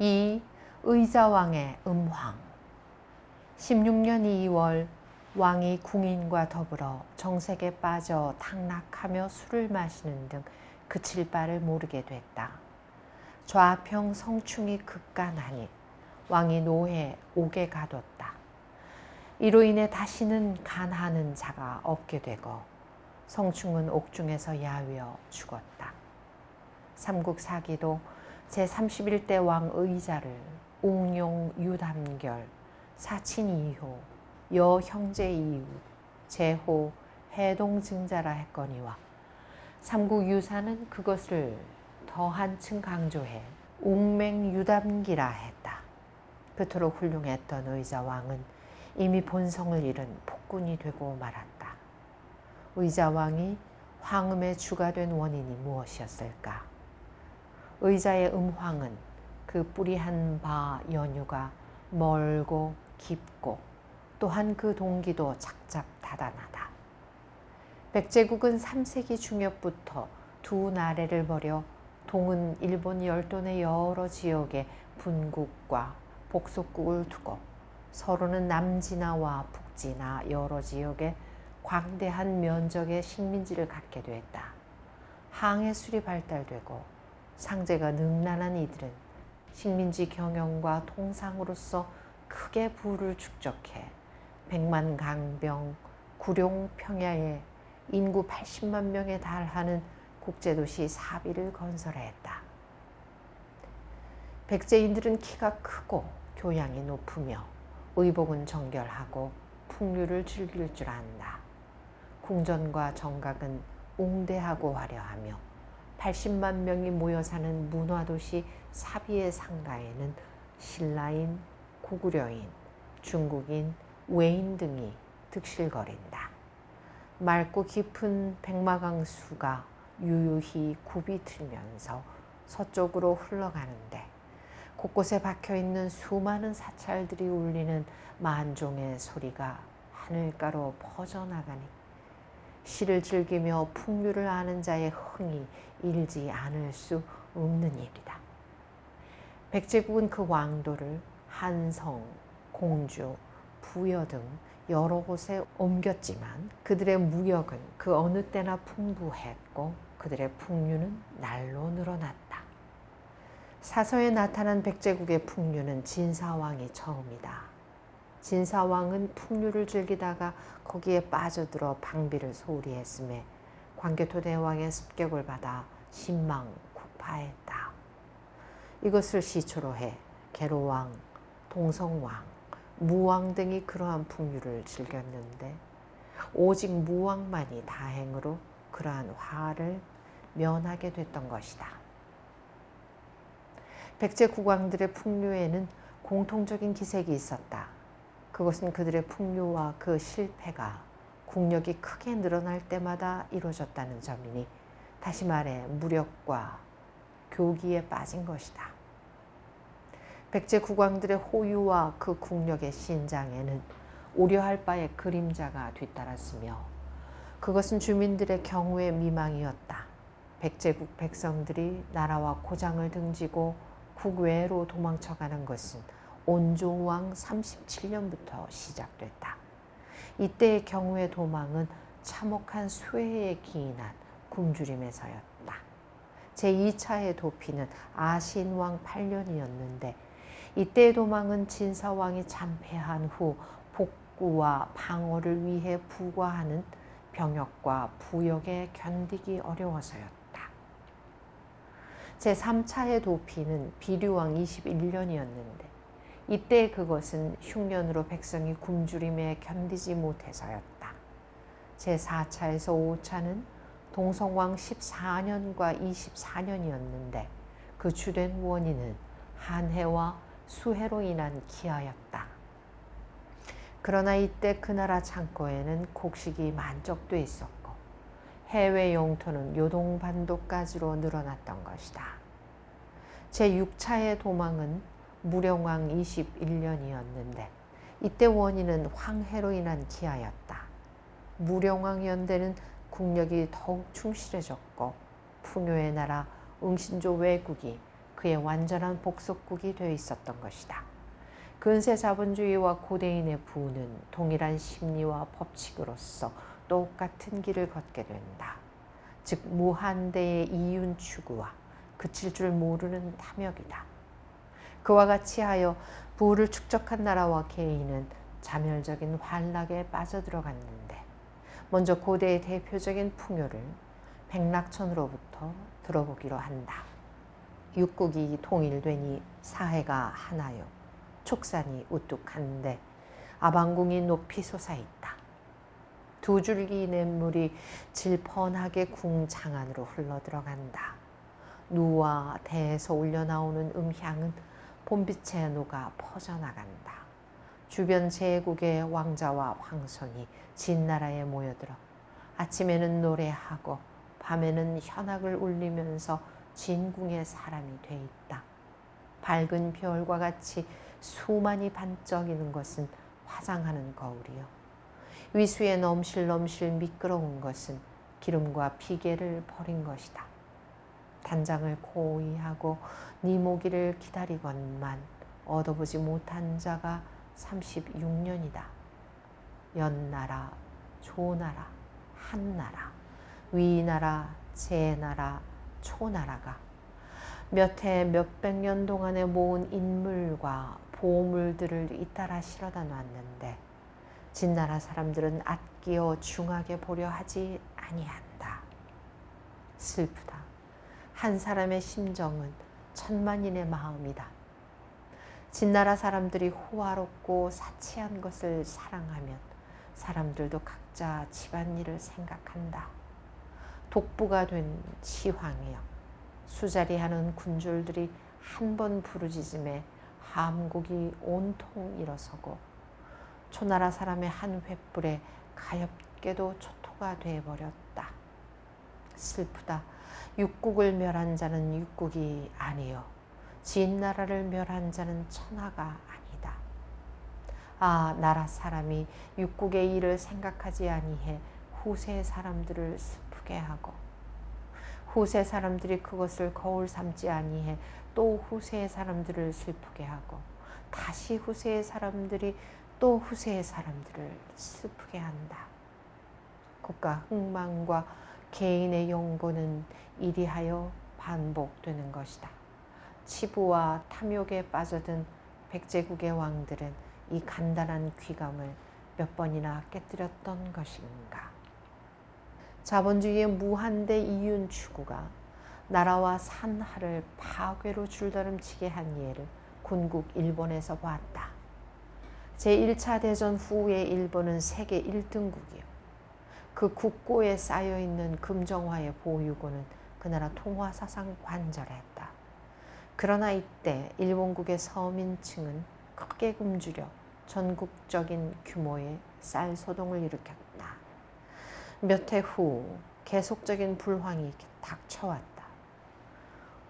이 의자왕의 음황. 16년 2월 왕이 궁인과 더불어 정색에 빠져 탕락하며 술을 마시는 등 그칠 바를 모르게 됐다. 좌평 성충이 극간하니 왕이 노해 옥에 가뒀다. 이로 인해 다시는 간하는 자가 없게 되고 성충은 옥중에서 야위어 죽었다. 삼국사기도 제31대 왕 의자를 옥룡 유담결 사친 이호 여형제 이후 제호 해동증자라 했거니와 삼국 유사는 그것을 더 한층 강조해 옥맹유담기라 했다. 그토록 훌륭했던 의자왕은 이미 본성을 잃은 폭군이 되고 말았다. 의자왕이 황음의 주가 된 원인이 무엇이었을까? 의자의 음황은 그 뿌리한 바 연유가 멀고 깊고 또한 그 동기도 착잡다단하다. 백제국은 3세기 중엽부터 두 나래를 벌여 동은 일본 열도의 여러 지역에 분국과 복속국을 두고 서로는 남진하와 북진하 여러 지역에 광대한 면적의 식민지를 갖게 되었다. 항해술이 발달되고 상제가 능란한 이들은 식민지 경영과 통상으로서 크게 부를 축적해 백만 강병 구룡 평야에 인구 80만 명에 달하는 국제도시 사비를 건설했다. 백제인들은 키가 크고 교양이 높으며 의복은 정결하고 풍류를 즐길 줄 안다. 궁전과 정각은 웅대하고 화려하며 80만 명이 모여 사는 문화도시 사비의 상가에는 신라인, 고구려인, 중국인, 외인 등이 득실거린다. 맑고 깊은 백마강수가 유유히 굽이 틀면서 서쪽으로 흘러가는데 곳곳에 박혀있는 수많은 사찰들이 울리는 만종의 소리가 하늘가로 퍼져나가니 시를 즐기며 풍류를 아는 자의 흥이 일지 않을 수 없는 일이다. 백제국은 그 왕도를 한성, 공주, 부여 등 여러 곳에 옮겼지만 그들의 무역은 그 어느 때나 풍부했고 그들의 풍류는 날로 늘어났다. 사서에 나타난 백제국의 풍류는 진사왕이 처음이다. 진사왕은 풍류를 즐기다가 거기에 빠져들어 방비를 소홀히 했음에 광개토 대왕의 습격을 받아 신망국파했다. 이것을 시초로 해 계로왕, 동성왕, 무왕 등이 그러한 풍류를 즐겼는데 오직 무왕만이 다행으로 그러한 화를 면하게 됐던 것이다. 백제 국왕들의 풍류에는 공통적인 기색이 있었다. 그것은 그들의 풍류와 그 실패가 국력이 크게 늘어날 때마다 이루어졌다는 점이니 다시 말해 무력과 교기에 빠진 것이다. 백제 국왕들의 호유와 그 국력의 신장에는 우려할 바의 그림자가 뒤따랐으며 그것은 주민들의 경우의 미망이었다. 백제국 백성들이 나라와 고장을 등지고 국외로 도망쳐가는 것은 온조왕 37년부터 시작됐다. 이때의 경우의 도망은 참혹한 수해에 기인한 굶주림에서였다. 제2차의 도피는 아신왕 8년이었는데 이때의 도망은 진사왕이 참패한 후 복구와 방어를 위해 부과하는 병역과 부역에 견디기 어려워서였다. 제3차의 도피는 비류왕 21년이었는데 이때 그것은 흉년으로 백성이 굶주림에 견디지 못해서였다. 제4차에서 5차는 동성왕 14년과 24년이었는데 그 주된 원인은 한해와 수해로 인한 기아였다. 그러나 이때 그 나라 창고에는 곡식이 만족돼 있었고 해외 영토는 요동반도까지로 늘어났던 것이다. 제6차의 도망은 무령왕 21년이었는데 이때 원인은 황해로 인한 기아였다. 무령왕 연대는 국력이 더욱 충실해졌고 풍요의 나라 응신조 왜국이 그의 완전한 복속국이 되어 있었던 것이다. 근세 자본주의와 고대인의 부는 동일한 심리와 법칙으로서 똑같은 길을 걷게 된다. 즉 무한대의 이윤 추구와 그칠 줄 모르는 탐욕이다. 그와 같이 하여 부를 축적한 나라와 개인은 자멸적인 환락에 빠져들어갔는데, 먼저 고대의 대표적인 풍요를 백낙천으로부터 들어보기로 한다. 육국이 통일되니 사해가 하나요. 촉산이 우뚝한데 아방궁이 높이 솟아있다. 두 줄기 냇물이 질펀하게 궁 장안으로 흘러들어간다. 누와 대에서 울려나오는 음향은 봄빛에 녹아 퍼져나간다. 주변 제국의 왕자와 황손이 진나라에 모여들어 아침에는 노래하고 밤에는 현악을 울리면서 진궁의 사람이 돼 있다. 밝은 별과 같이 수만이 반짝이는 것은 화장하는 거울이요. 위수에 넘실넘실 미끄러운 것은 기름과 비계를 버린 것이다. 단장을 고이 하고 니모기를 기다리건만 얻어보지 못한 자가 36년이다. 연나라, 조나라, 한나라, 위나라, 제나라, 초나라가 몇 해 몇백 년 동안에 모은 인물과 보물들을 잇따라 실어다 놨는데 진나라 사람들은 아끼어 중하게 보려 하지 아니한다. 슬프다. 한 사람의 심정은 천만인의 마음이다. 진나라 사람들이 호화롭고 사치한 것을 사랑하면 사람들도 각자 집안일을 생각한다. 독부가 된 시황이여, 수자리하는 군졸들이 한 번 부르짖음에 함국이 온통 일어서고 초나라 사람의 한 횃불에 가엾게도 초토가 되어버렸다. 슬프다. 육국을 멸한 자는 육국이 아니요 진나라를 멸한 자는 천하가 아니다. 아, 나라 사람이 육국의 일을 생각하지 아니해 후세 사람들을 슬프게 하고 후세 사람들이 그것을 거울 삼지 아니해 또 후세의 사람들을 슬프게 하고 다시 후세의 사람들이 또 후세의 사람들을 슬프게 한다. 국가 흥망과 개인의 영고는 이리하여 반복되는 것이다. 치부와 탐욕에 빠져든 백제국의 왕들은 이 간단한 귀감을 몇 번이나 깨뜨렸던 것인가. 자본주의의 무한대 이윤 추구가 나라와 산하를 파괴로 줄다름치게 한 예를 군국 일본에서 보았다. 제1차 대전 후의 일본은 세계 1등국이요. 그 국고에 쌓여있는 금정화의 보유고는 그 나라 통화사상 관절했다. 그러나 이때 일본국의 서민층은 크게 굶주려 전국적인 규모의 쌀소동을 일으켰다. 몇 해 후 계속적인 불황이 닥쳐왔다.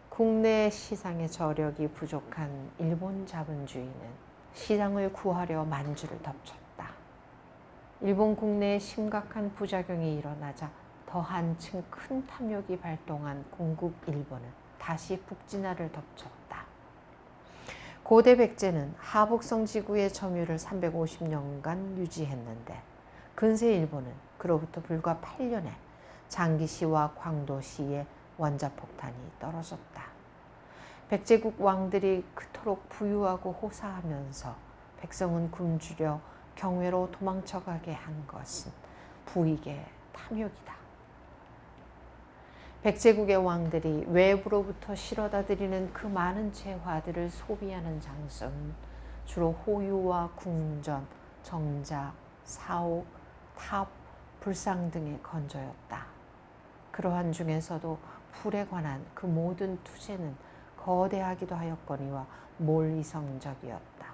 국내 시장의 저력이 부족한 일본 자본주의는 시장을 구하려 만주를 덮쳤다. 일본 국내에 심각한 부작용이 일어나자 더 한층 큰 탐욕이 발동한 공국 일본은 다시 북진화를 덮쳤다. 고대 백제는 하북성 지구의 점유를 350년간 유지했는데 근세 일본은 그로부터 불과 8년에 장기시와 광도시에 원자폭탄이 떨어졌다. 백제국 왕들이 그토록 부유하고 호사하면서 백성은 굶주려 경외로 도망쳐가게 한 것은 부익의 탐욕이다. 백제국의 왕들이 외부로부터 실어다 드리는 그 많은 재화들을 소비하는 장소는 주로 호유와 궁전, 정자, 사옥, 탑, 불상 등의 건조였다. 그러한 중에서도 불에 관한 그 모든 투제는 거대하기도 하였거니와 몰이성적이었다.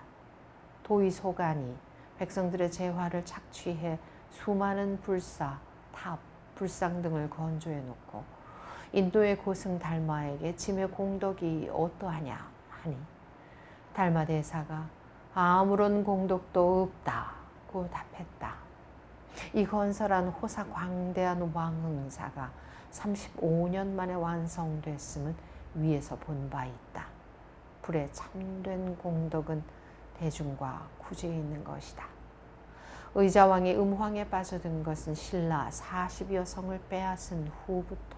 도의소관이 백성들의 재화를 착취해 수많은 불사, 탑, 불상 등을 건조해 놓고 인도의 고승 달마에게 짐의 공덕이 어떠하냐 하니 달마 대사가 아무런 공덕도 없다고 답했다. 이 건설한 호사 광대한 왕흥사가 35년 만에 완성됐음은 위에서 본 바 있다. 불에 참된 공덕은 대중과 구제에 있는 것이다. 의자왕이 음황에 빠져든 것은 신라 40여 성을 빼앗은 후부터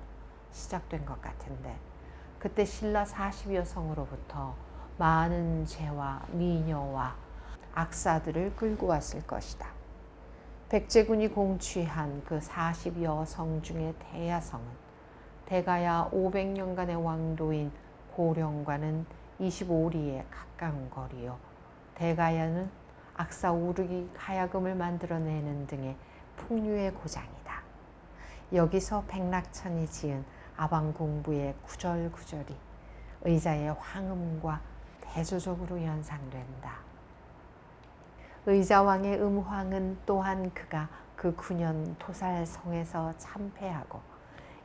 시작된 것 같은데, 그때 신라 40여 성으로부터 많은 재와 미녀와 악사들을 끌고 왔을 것이다. 백제군이 공취한 그 40여 성 중에 대야성은 대가야 500년간의 왕도인 고령과는 25리에 가까운 거리요, 대가야는 악사 우르기 가야금을 만들어내는 등의 풍류의 고장이다. 여기서 백낙천이 지은 아방공부의 구절구절이 의자의 황음과 대조적으로 연상된다. 의자왕의 음황은 또한 그가 그 9년 토살성에서 참패하고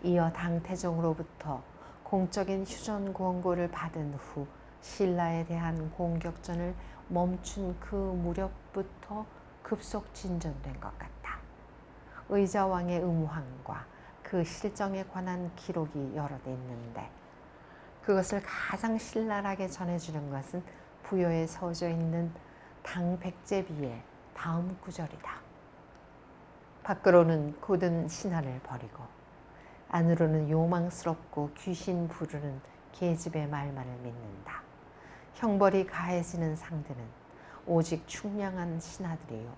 이어 당태종으로부터 공적인 휴전 권고를 받은 후 신라에 대한 공격전을 멈춘 그 무렵부터 급속 진전된 것 같다. 의자왕의 음황과 그 실정에 관한 기록이 여럿 있는데, 그것을 가장 신랄하게 전해주는 것은 부여에 서져 있는 당백제비의 다음 구절이다. 밖으로는 고든 신하를 버리고 안으로는 요망스럽고 귀신 부르는 계집의 말만을 믿는다. 형벌이 가해지는 상대는 오직 충량한 신하들이요,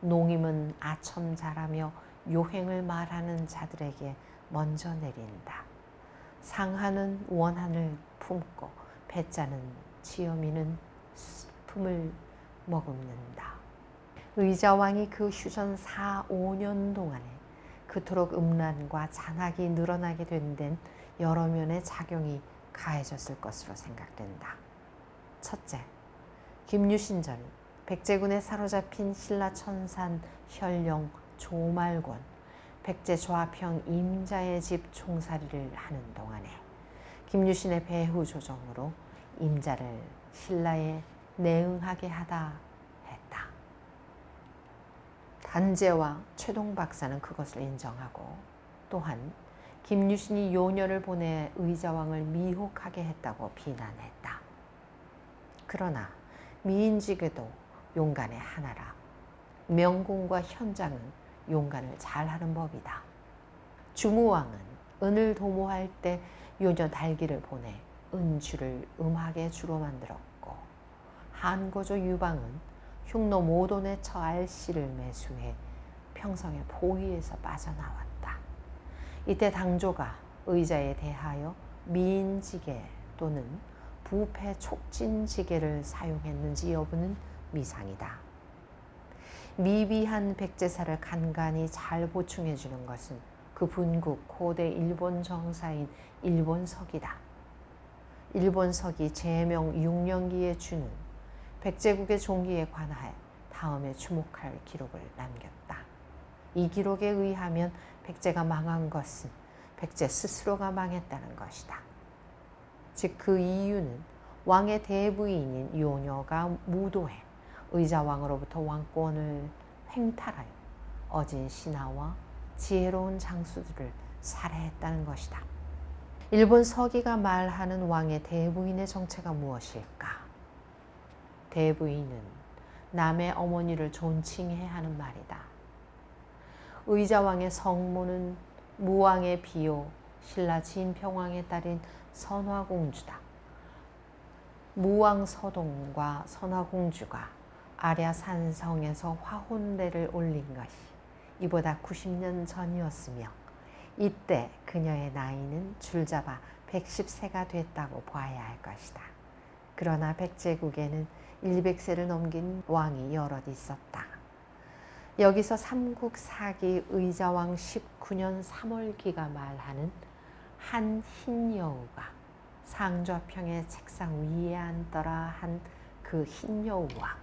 농임은 아첨 잘하며 요행을 말하는 자들에게 먼저 내린다. 상하는 원한을 품고 배짜는 지엄이는 품을 머금는다. 의자왕이 그 휴전 4, 5년 동안에 그토록 음란과 잔악이 늘어나게 된 데는 여러 면의 작용이 가해졌을 것으로 생각된다. 첫째, 김유신전이 백제군에 사로잡힌 신라 천산 현령 조말권, 백제 좌평 임자의 집 총살이를 하는 동안에 김유신의 배후 조정으로 임자를 신라에 내응하게 하다 했다. 단재와 최동 박사는 그것을 인정하고, 또한 김유신이 요녀를 보내 의자왕을 미혹하게 했다고 비난했다. 그러나 미인지게도 용간의 하나라. 명공과 현장은 용간을 잘하는 법이다. 주무왕은 은을 도모할 때 요녀 달기를 보내 은주를 음하게 주로 만들었고, 한고조 유방은 흉노 모돈에 처 알씨를 매수해 평성의 포위에서 빠져나왔다. 이때 당조가 의자에 대하여 미인지게 또는 부패 촉진지게를 사용했는지 여부는 미상이다. 미비한 백제사를 간간히 잘 보충해 주는 것은 그 분국 고대 일본 정사인 일본석이다. 일본석이 제명 6년기에 주는 백제국의 종기에 관하여 다음에 주목할 기록을 남겼다. 이 기록에 의하면 백제가 망한 것은 백제 스스로가 망했다는 것이다. 즉 그 이유는 왕의 대부인인 요녀가 무도해 의자왕으로부터 왕권을 횡탈하여 어진 신하와 지혜로운 장수들을 살해했다는 것이다. 일본 서기가 말하는 왕의 대부인의 정체가 무엇일까? 대부인은 남의 어머니를 존칭해야 하는 말이다. 의자왕의 성모는 무왕의 비요 신라 진평왕의 딸인 선화공주다. 무왕 서동과 선화공주가 아랴산성에서 화혼대를 올린 것이 이보다 90년 전이었으며, 이때 그녀의 나이는 줄잡아 110세가 됐다고 봐야 할 것이다. 그러나 백제국에는 100세를 넘긴 왕이 여럿 있었다. 여기서 삼국사기 의자왕 19년 3월기가 말하는 한 흰여우가 상좌평의 책상 위에 앉더라 한 그 흰여우와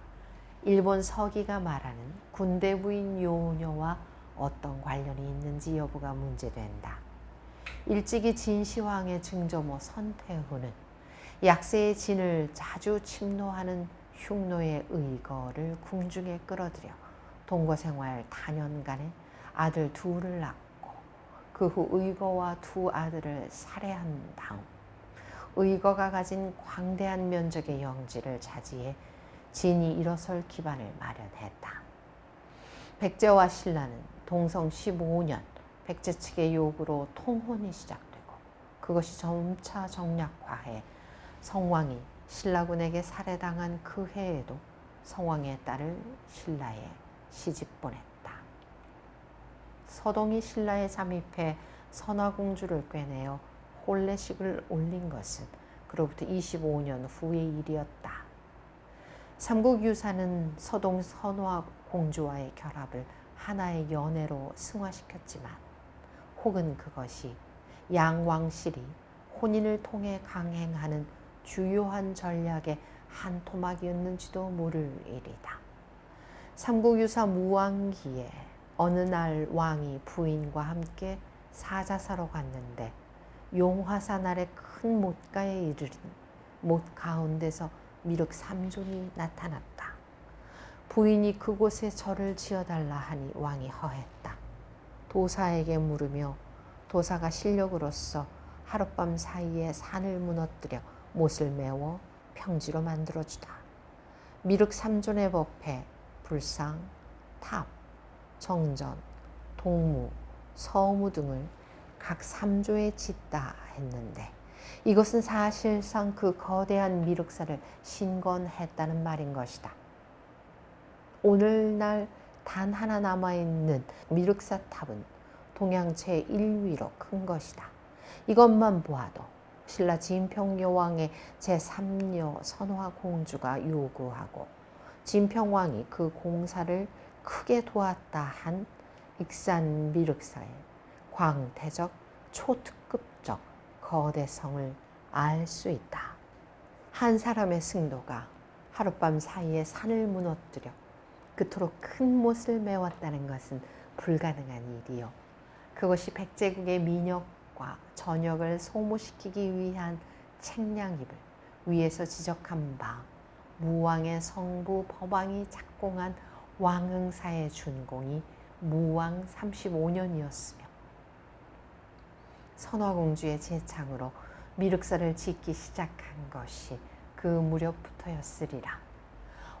일본 서기가 말하는 군대 부인 요녀와 어떤 관련이 있는지 여부가 문제된다. 일찍이 진시황의 증조모 선태후는 약세의 진을 자주 침노하는 흉노의 의거를 궁중에 끌어들여 동거생활 다년간에 아들 둘을 낳고 그 후 의거와 두 아들을 살해한 다음 의거가 가진 광대한 면적의 영지를 차지해 진이 일어설 기반을 마련했다. 백제와 신라는 동성 15년 백제 측의 요구로 통혼이 시작되고 그것이 점차 정략화해 성왕이 신라군에게 살해당한 그 해에도 성왕의 딸을 신라에 시집 보냈다. 서동이 신라에 잠입해 선화공주를 꿰내어 혼례식을 올린 것은 그로부터 25년 후의 일이었다. 삼국유사는 서동 선화공주와의 결합을 하나의 연애로 승화시켰지만 혹은 그것이 양왕실이 혼인을 통해 강행하는 주요한 전략의 한 토막이었는지도 모를 일이다. 삼국유사 무왕기에 어느 날 왕이 부인과 함께 사자사로 갔는데 용화산 아래 큰 못가에 이르니 못 가운데서 미륵 3존이 나타났다. 부인이 그곳에 절을 지어달라 하니 왕이 허했다. 도사에게 물으며 도사가 실력으로서 하룻밤 사이에 산을 무너뜨려 못을 메워 평지로 만들어주다. 미륵 3존의 법에 불상, 탑, 정전, 동무, 서무 등을 각 3조에 짓다 했는데 이것은 사실상 그 거대한 미륵사를 신건했다는 말인 것이다. 오늘날 단 하나 남아있는 미륵사 탑은 동양 제1위로 큰 것이다. 이것만 보아도 신라 진평여왕의 제3녀 선화공주가 요구하고 진평왕이 그 공사를 크게 도왔다 한 익산 미륵사의 광태적 초특급적 거대성을 알 수 있다. 한 사람의 승도가 하룻밤 사이에 산을 무너뜨려 그토록 큰 못을 메웠다는 것은 불가능한 일이요. 그것이 백제국의 민혁과 전역을 소모시키기 위한 책량입을 위에서 지적한 바 무왕의 성부 법왕이 작공한 왕응사의 준공이 무왕 35년이었으며 선화공주의 제창으로 미륵사를 짓기 시작한 것이 그 무렵부터였으리라.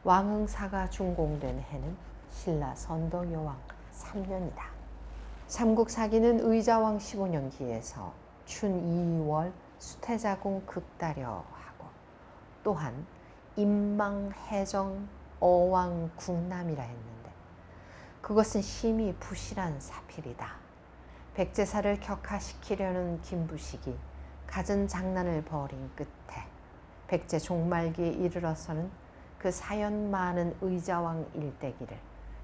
왕응사가 준공된 해는 신라 선덕여왕 3년이다. 삼국사기는 의자왕 15년기에서 춘 2월 수태자궁 극달여 하고 또한 임망해정 어왕 국남이라 했는데 그것은 심히 부실한 사필이다. 백제사를 격하시키려는 김부식이 갖은 장난을 벌인 끝에 백제 종말기에 이르러서는 그 사연 많은 의자왕 일대기를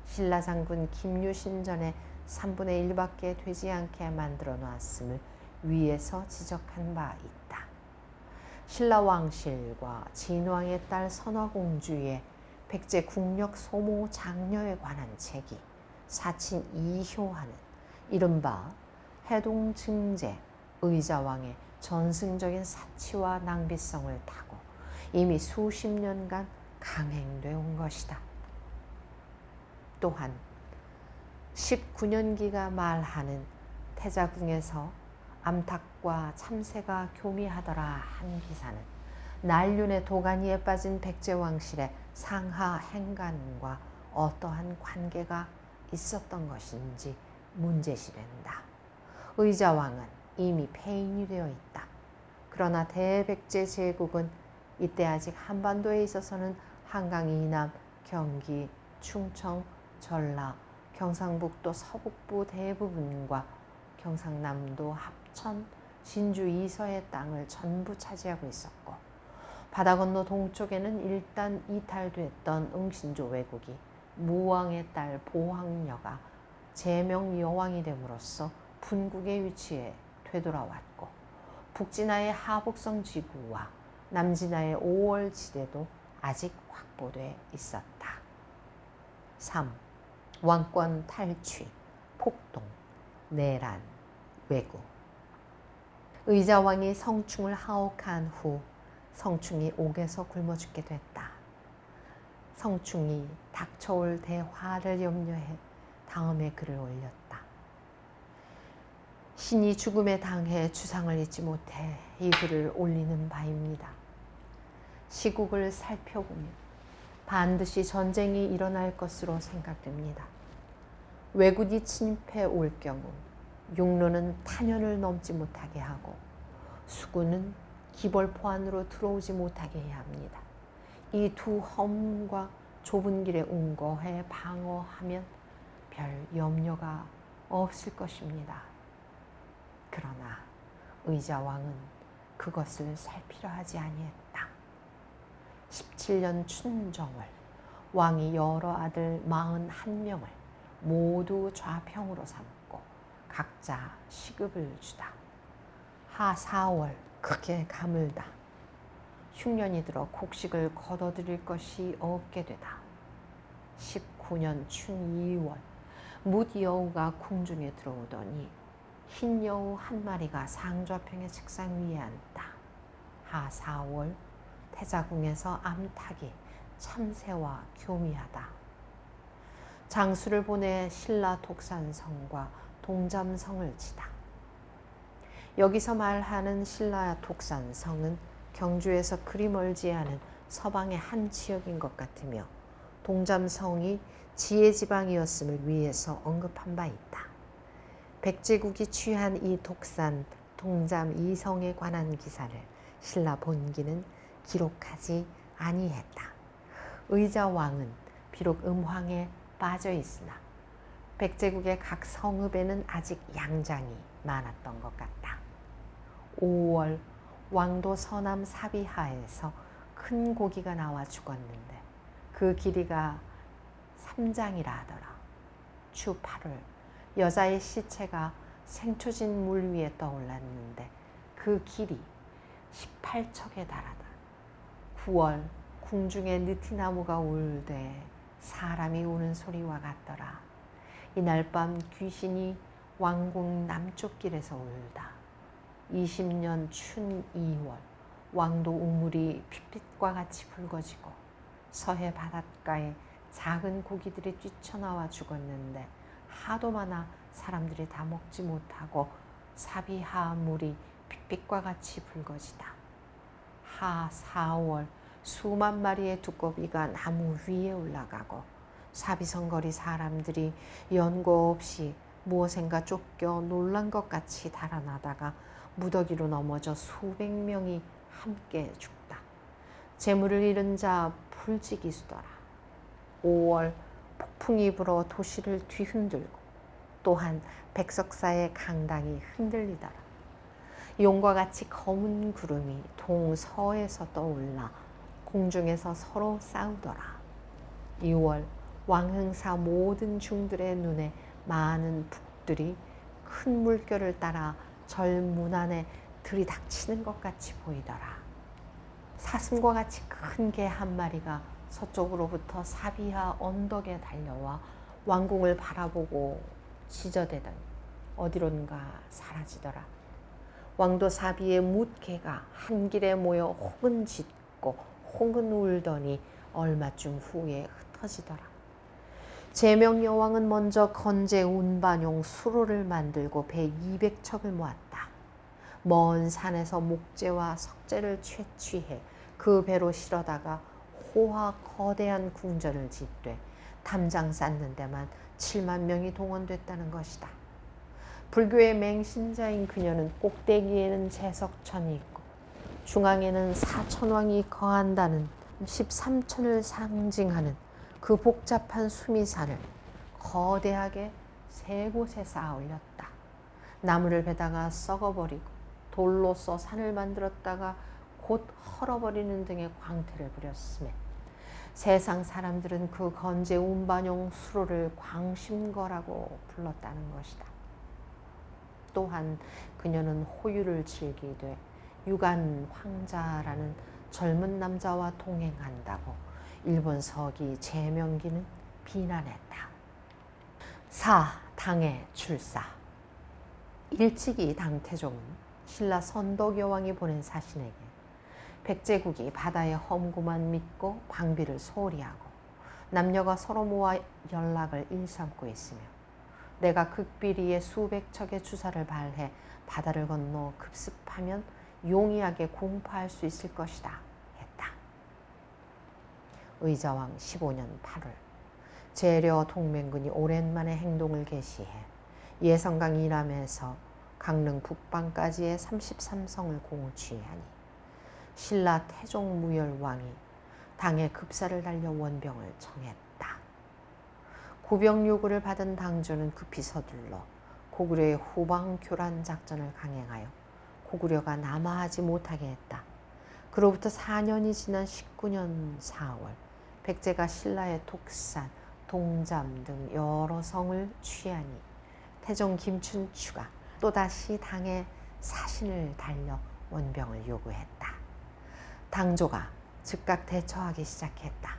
신라장군 김유신전의 3분의 1밖에 되지 않게 만들어 놨음을 위에서 지적한 바 있다. 신라왕실과 진왕의 딸 선화공주의 백제 국력 소모 장려에 관한 책이 사친 이효하는 이른바 해동증제 의자왕의 전승적인 사치와 낭비성을 타고 이미 수십 년간 강행되어 온 것이다. 또한 19년기가 말하는 태자궁에서 암탉과 참새가 교미하더라 한 기사는 난륜의 도가니에 빠진 백제왕실의 상하 행간과 어떠한 관계가 있었던 것인지 문제시된다. 의자왕은 이미 폐인이 되어 있다. 그러나 대백제 제국은 이때 아직 한반도에 있어서는 한강 이남, 경기, 충청, 전라, 경상북도 서북부 대부분과 경상남도 합천, 진주 이서의 땅을 전부 차지하고 있었고 바다 건너 동쪽에는 일단 이탈됐던 응신조 왜국이 무왕의 딸 보황녀가 제명 여왕이 됨으로써 분국의 위치에 되돌아왔고 북진하의 하북성 지구와 남진하의 5월 지대도 아직 확보돼 있었다. 3. 왕권 탈취, 폭동, 내란, 왜구. 의자왕이 성충을 하옥한 후 성충이 옥에서 굶어 죽게 됐다. 성충이 닥쳐올 대화를 염려해 다음에 글을 올렸다. 신이 죽음에 당해 주상을 잊지 못해 이 글을 올리는 바입니다. 시국을 살펴보면 반드시 전쟁이 일어날 것으로 생각됩니다. 왜군이 침입해 올 경우 육로는 탄현을 넘지 못하게 하고 수군은 기벌포 안으로 들어오지 못하게 해야 합니다. 이 두 허문과 좁은 길에 응거해 방어하면 별 염려가 없을 것입니다. 그러나 의자왕은 그것을 살피려 하지 아니했다. 17년 춘정월 왕이 여러 아들 41명을 모두 좌평으로 삼고 각자 시급을 주다. 하 4월 크게 가물다. 흉년이 들어 곡식을 거둬들일 것이 없게 되다. 19년 춘 2월 뭇 여우가 궁중에 들어오더니 흰 여우 한 마리가 상좌평의 책상 위에 앉다. 하 4월 태자궁에서 암탉이 참새와 교미하다. 장수를 보내 신라 독산성과 동잠성을 치다. 여기서 말하는 신라 독산성은 경주에서 그리 멀지 않은 서방의 한 지역인 것 같으며 동잠성이 지혜지방이었음을 위에서 언급한 바 있다. 백제국이 취한 이 독산, 동잠 이성에 관한 기사를 신라 본기는 기록하지 아니했다. 의자왕은 비록 음황에 빠져 있으나 백제국의 각 성읍에는 아직 양장이 많았던 것 같다. 5월 왕도 서남 사비하에서 큰 고기가 나와 죽었는데 그 길이가 3장이라 하더라. 추 8월 여자의 시체가 생초진 물 위에 떠올랐는데 그 길이 18척에 달하다. 9월 궁중에 느티나무가 울되 사람이 우는 소리와 같더라. 이날 밤 귀신이 왕궁 남쪽 길에서 울다. 20년 춘 2월 왕도 우물이 핏빛과 같이 붉어지고 서해 바닷가에 작은 고기들이 뛰쳐나와 죽었는데 하도 많아 사람들이 다 먹지 못하고 사비하 물이 핏빛과 같이 붉어지다. 하 4월 수만 마리의 두꺼비가 나무 위에 올라가고 사비성거리 사람들이 연고 없이 무엇인가 쫓겨 놀란 것 같이 달아나다가 무더기로 넘어져 수백 명이 함께 죽다. 재물을 잃은 자 불지기수더라. 5월 폭풍이 불어 도시를 뒤흔들고 또한 백석사의 강당이 흔들리더라. 용과 같이 검은 구름이 동서에서 떠올라 공중에서 서로 싸우더라. 2월 왕흥사 모든 중들의 눈에 많은 북들이 큰 물결을 따라 절 문 안에 들이닥치는 것 같이 보이더라. 사슴과 같이 큰 개 한 마리가 서쪽으로부터 사비하 언덕에 달려와 왕궁을 바라보고 지저대더니 어디론가 사라지더라. 왕도 사비의 뭇개가 한 길에 모여 혹은 짖고 혹은 울더니 얼마쯤 후에 흩어지더라. 제명여왕은 먼저 건제 운반용 수로를 만들고 배 200척을 모았다. 먼 산에서 목재와 석재를 채취해 그 배로 실어다가 호화 거대한 궁전을 짓되 담장 쌓는 데만 7만 명이 동원됐다는 것이다. 불교의 맹신자인 그녀는 꼭대기에는 제석천이 있고 중앙에는 사천왕이 거한다는 13천을 상징하는 그 복잡한 수미산을 거대하게 세 곳에 쌓아 올렸다. 나무를 베다가 썩어버리고 돌로써 산을 만들었다가 곧 헐어버리는 등의 광태를 부렸으며 세상 사람들은 그 건재 운반용 수로를 광심거라고 불렀다는 것이다. 또한 그녀는 호유를 즐기되 유관 황자라는 젊은 남자와 동행한다고 일본 서기 제명기는 비난했다. 4. 당의 출사. 일찍이 당태종은 신라 선덕여왕이 보낸 사신에게 백제국이 바다의 험구만 믿고 광비를 소홀히 하고 남녀가 서로 모아 연락을 일삼고 있으며 내가 극비리에 수백 척의 주사를 발해 바다를 건너 급습하면 용이하게 공파할 수 있을 것이다 했다. 의자왕 15년 8월 재려 동맹군이 오랜만에 행동을 개시해 예성강 이남에서 강릉 북방까지의 33성을 공취하니 신라 태종 무열왕이 당에 급사를 달려 원병을 청했다. 구병 요구를 받은 당조는 급히 서둘러 고구려의 후방 교란 작전을 강행하여 고구려가 남하하지 못하게 했다. 그로부터 4년이 지난 19년 4월 백제가 신라의 독산, 동잠 등 여러 성을 취하니 태종 김춘추가 또다시 당에 사신을 달려 원병을 요구했다. 당조가 즉각 대처하기 시작했다.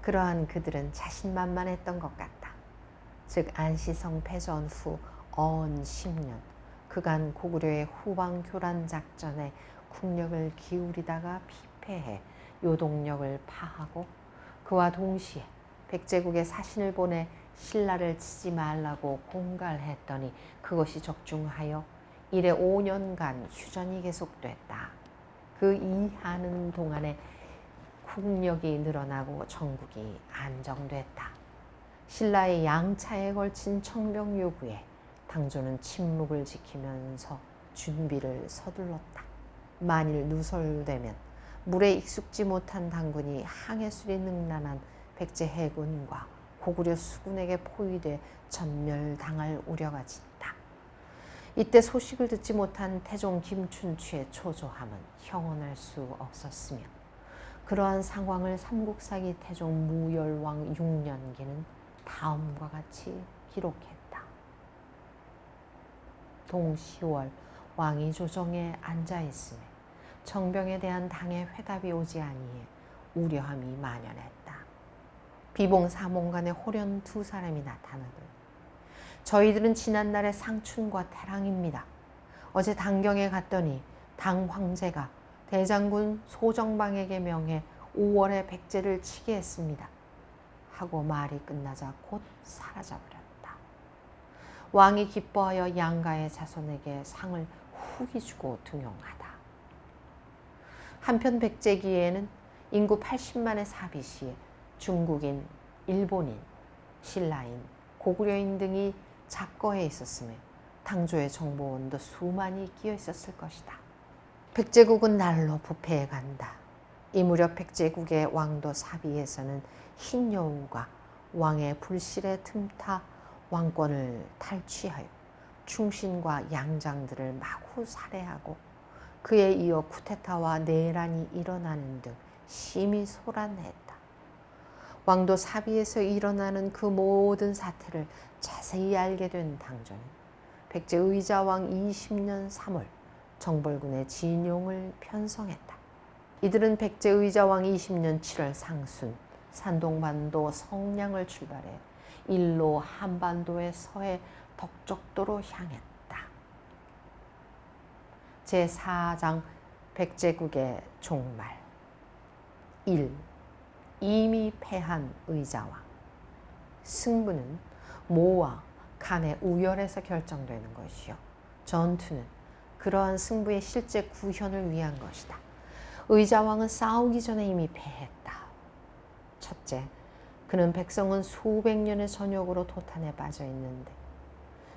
그러한 그들은 자신만만했던 것 같다. 즉 안시성 패전 후 어언 10년 그간 고구려의 후방 교란 작전에 국력을 기울이다가 피폐해 요동력을 파하고 그와 동시에 백제국에 사신을 보내 신라를 치지 말라고 공갈했더니 그것이 적중하여 이래 5년간 휴전이 계속됐다. 그 이하는 동안에 국력이 늘어나고 전국이 안정됐다. 신라의 양차에 걸친 청병 요구에 당조는 침묵을 지키면서 준비를 서둘렀다. 만일 누설되면 물에 익숙지 못한 당군이 항해술이 능란한 백제 해군과 고구려 수군에게 포위돼 전멸당할 우려가 짙다. 이때 소식을 듣지 못한 태종 김춘추의 초조함은 형언할 수 없었으며 그러한 상황을 삼국사기 태종 무열왕 6년기는 다음과 같이 기록했다. 동 10월 왕이 조정에 앉아있음에 정병에 대한 당의 회답이 오지 아니해 우려함이 만연했다. 비봉 사몽간에 호련 두 사람이 나타나더니 저희들은 지난날의 상춘과 태랑입니다. 어제 당경에 갔더니 당 황제가 대장군 소정방에게 명해 5월에 백제를 치게 했습니다. 하고 말이 끝나자 곧 사라져버렸다. 왕이 기뻐하여 양가의 자손에게 상을 후히 주고 등용하다. 한편 백제기에는 인구 80만의 사비시에 중국인, 일본인, 신라인, 고구려인 등이 잡거해 있었음에 당조의 정보원도 수만이 끼어 있었을 것이다. 백제국은 날로 부패해 간다. 이 무렵 백제국의 왕도 사비에서는 흰 여우가 왕의 불실에 틈타 왕권을 탈취하여 충신과 양장들을 마구 살해하고 그에 이어 쿠데타와 내란이 일어나는 등 심히 소란했다. 왕도 사비에서 일어나는 그 모든 사태를 자세히 알게 된 당조는 백제 의자왕 20년 3월 정벌군의 진용을 편성했다. 이들은 백제 의자왕 20년 7월 상순 산동반도 성량을 출발해 일로 한반도의 서해 덕적도로 향했다. 제4장 백제국의 종말 1. 이미 패한 의자왕. 승부는 모와 간의 우열에서 결정되는 것이요 전투는 그러한 승부의 실제 구현을 위한 것이다. 의자왕은 싸우기 전에 이미 패했다. 첫째, 그는 백성은 수백 년의 전역으로 도탄에 빠져 있는데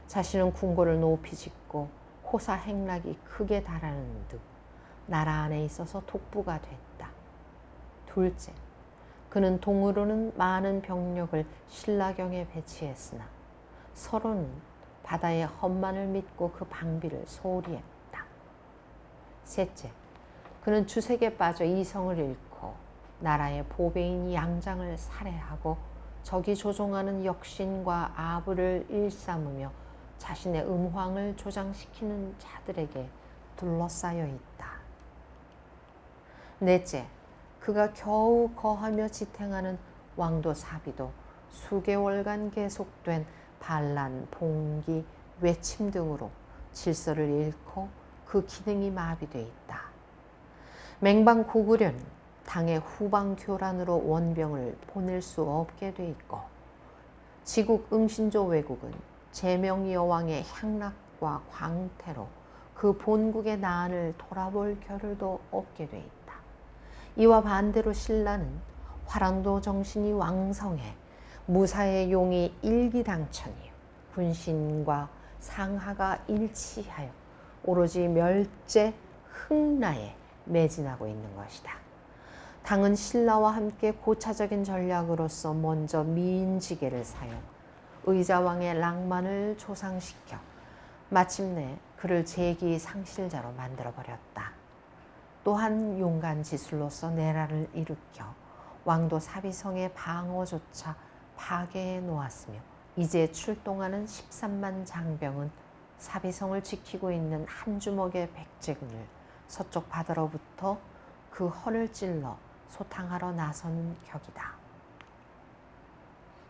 자신은 궁궐을 높이 짓고 호사행락이 크게 달하는 등 나라 안에 있어서 독부가 됐다. 둘째, 그는 동으로는 많은 병력을 신라경에 배치했으나 서로는 바다의 험만을 믿고 그 방비를 소홀히 했다. 셋째, 그는 주색에 빠져 이성을 잃고 나라의 보배인 양장을 살해하고 적이 조종하는 역신과 아부를 일삼으며 자신의 음황을 조장시키는 자들에게 둘러싸여 있다. 넷째, 그가 겨우 거하며 지탱하는 왕도 사비도 수개월간 계속된 반란, 봉기, 외침 등으로 질서를 잃고 그 기능이 마비돼 있다. 맹방 고구려는 당의 후방 교란으로 원병을 보낼 수 없게 돼 있고 지국 응신조 왜국은 제명 여왕의 향락과 광태로 그 본국의 난을 돌아볼 겨를도 없게 돼 있다. 이와 반대로 신라는 화랑도 정신이 왕성해 무사의 용이 일기당천이요 군신과 상하가 일치하여 오로지 멸제 흥라에 매진하고 있는 것이다. 당은 신라와 함께 고차적인 전략으로서 먼저 미인지계를 사용, 의자왕의 낭만을 조상시켜 마침내 그를 재기상실자로 만들어버렸다. 또한 용간 지술로서 내란을 일으켜 왕도 사비성의 방어조차 파괴해 놓았으며 이제 출동하는 13만 장병은 사비성을 지키고 있는 한 주먹의 백제군을 서쪽 바다로부터 그 허를 찔러 소탕하러 나선 격이다.